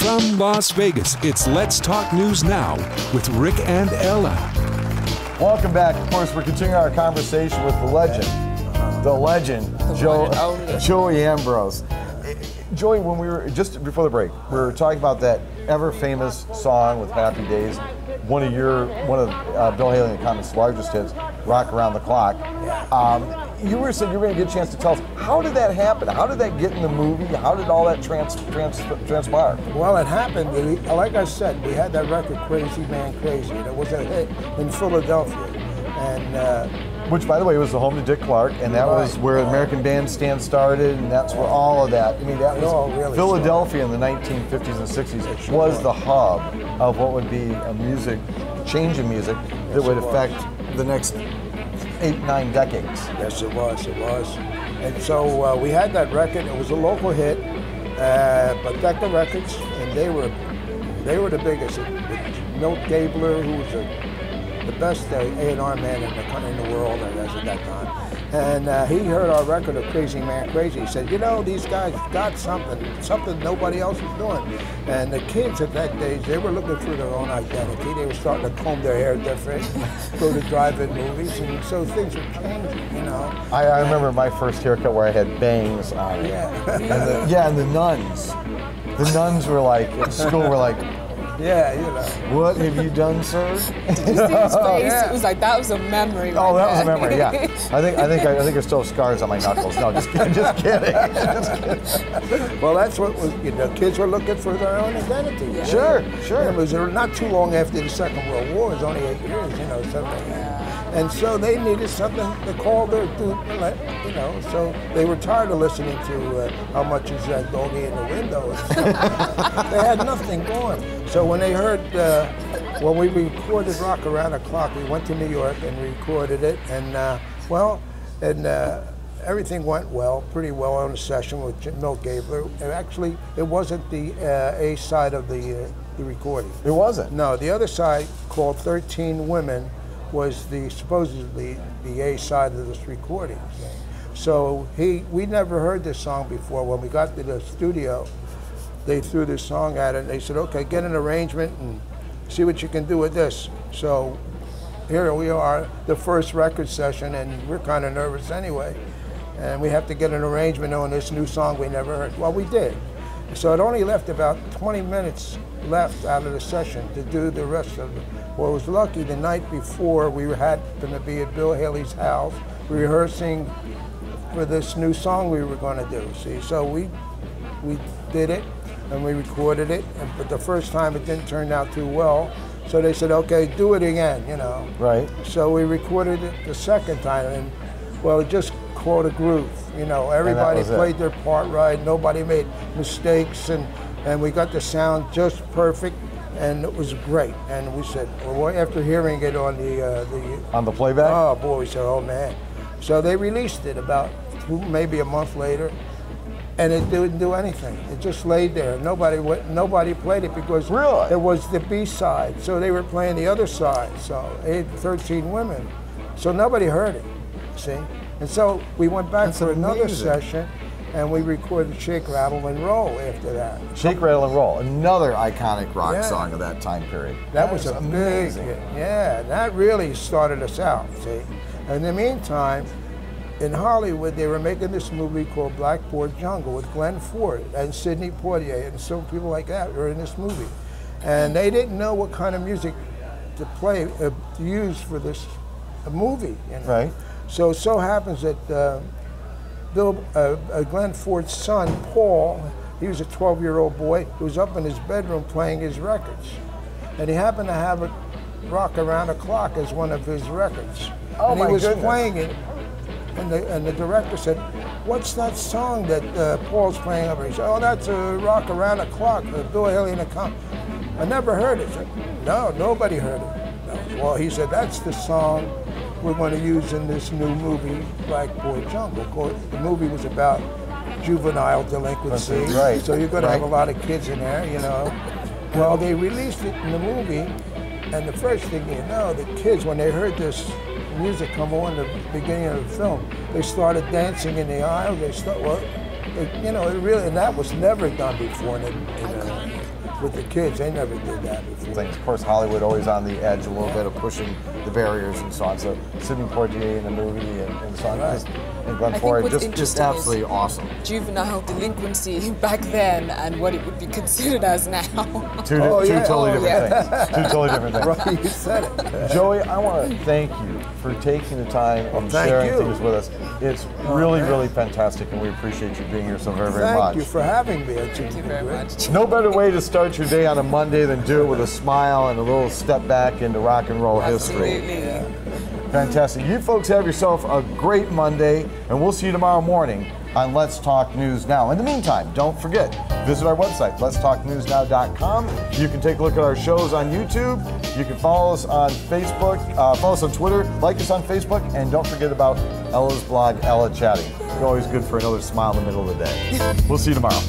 From Las Vegas, it's Let's Talk News Now with Rick and Ella. Welcome back. Of course, we're continuing our conversation with the legend, Joey Ambrose. Joey, when we were, just before the break, we were talking about that ever-famous song with Happy Days, one of Bill Haley and the Comets' largest hits, Rock Around the Clock. You were saying you were going to get a chance to tell us, how did that happen? How did that get in the movie? How did all that transpire? Well, it happened, like I said, we had that record, Crazy Man Crazy. It was a hit in Philadelphia. And which, by the way, was the home to Dick Clark, and that was where American Bandstand started, and that's where all of that, I mean, that was really Philadelphia in the 1950s and 60s was the hub of what would be a change in music that would affect the next 8-9 decades. Yes, it was. And so we had that record. It was a local hit, but Decca Records, and they were the biggest. Milt Gabler, who was the best A&R man in the world, I guess, at that time. And he heard our record of Crazy Man Crazy. He said, you know, these guys got something nobody else was doing. And the kids at that age, they were looking for their own identity. They were starting to comb their hair different, go to drive-in movies, and so things were changing, you know. I remember my first haircut where I had bangs on. Yeah. And the nuns. The nuns were like, at school were like, yeah, you know. What have you done, sir? Did you see his face? It was like, that was a memory. Oh, that was a memory, yeah. I think I still have scars on my knuckles. No, just kidding. Well, that's what was, you know, kids were looking for their own identity. Yeah. Sure. It was not too long after the Second World War. It was only 8 years, you know, something. And so they needed something to call their, you know, so they were tired of listening to How Much Is That Doggy in the Window. They had nothing going. So when they heard, when we recorded Rock Around the Clock, we went to New York and recorded it, and everything went pretty well on the session with Milt Gabler. And actually, it wasn't the A side of the recording. It wasn't? No, the other side, called 13 Women, was supposedly the A side of this recording. So we never heard this song before. When we got to the studio, they threw this song at it, and they said, okay, get an arrangement and see what you can do with this. So here we are, the first record session, and we're kind of nervous anyway. And we have to get an arrangement on this new song we never heard. Well, we did. So it only left about 20 minutes left out of the session to do the rest of it. Well, I was lucky the night before we happened to be at Bill Haley's house rehearsing for this new song we were going to do. See, so we did it and we recorded it, but the first time it didn't turn out too well. So they said, okay, do it again, you know. Right. So we recorded it the second time, and well, it just caught a groove. You know, everybody played their part right. Nobody made mistakes, and we got the sound just perfect, and it was great. And we said, well, after hearing it on the playback. Oh boy, we said, oh man. So they released it about maybe a month later, and it didn't do anything. It just laid there. Nobody played it because it was the B side. So they were playing the other side. So 13 Women. So nobody heard it. See. And so we went back for another session, and we recorded Shake, Rattle, and Roll after that. Shake, Rattle, and Roll, another iconic rock song of that time period. That was a big hit. Yeah, that really started us out, see. In the meantime, in Hollywood, they were making this movie called Blackboard Jungle with Glenn Ford and Sidney Poitier and some people like that were in this movie. And they didn't know what kind of music to play, to use for this movie. You know? Right. So it so happens that Glenn Ford's son, Paul, he was a 12-year-old boy who was up in his bedroom playing his records. And he happened to have it Rock Around the Clock as one of his records. Oh, and he was playing it, and the director said, what's that song that Paul's playing over? He said, oh, that's a Rock Around the Clock, Bill Haley and the Comets. I never heard it. He said, no, nobody heard it. No. Well, he said, that's the song we're going to use in this new movie, Blackboard Jungle. The movie was about juvenile delinquency, right. So you're going to have a lot of kids in there, you know. Well, they released it in the movie, and the first thing you know, the kids, when they heard this music come on the beginning of the film, they started dancing in the aisle. You know, it really, and that was never done before in a with the kids. They never did that before. Things. Of course, Hollywood always on the edge a little bit of pushing the barriers and so on. So Sidney Poitier in the movie and so on. And Glenn Ford, just absolutely awesome. Juvenile delinquency back then and what it would be considered as now. Two totally different things. Two totally different things. Right, you said it. Joey, I want to thank you for taking the time and sharing things with us. It's really fantastic, and we appreciate you being here so very much. Thank you for having me. Thank you very much. No better way to start your day on a Monday than do it with a smile and a little step back into rock and roll history. Absolutely. Fantastic. You folks have yourself a great Monday, and we'll see you tomorrow morning on Let's Talk News Now. In the meantime, don't forget, visit our website, letstalknewsnow.com. You can take a look at our shows on YouTube. You can follow us on Facebook, follow us on Twitter, like us on Facebook, and don't forget about Ella's blog, Ella Chatting. It's always good for another smile in the middle of the day. We'll see you tomorrow.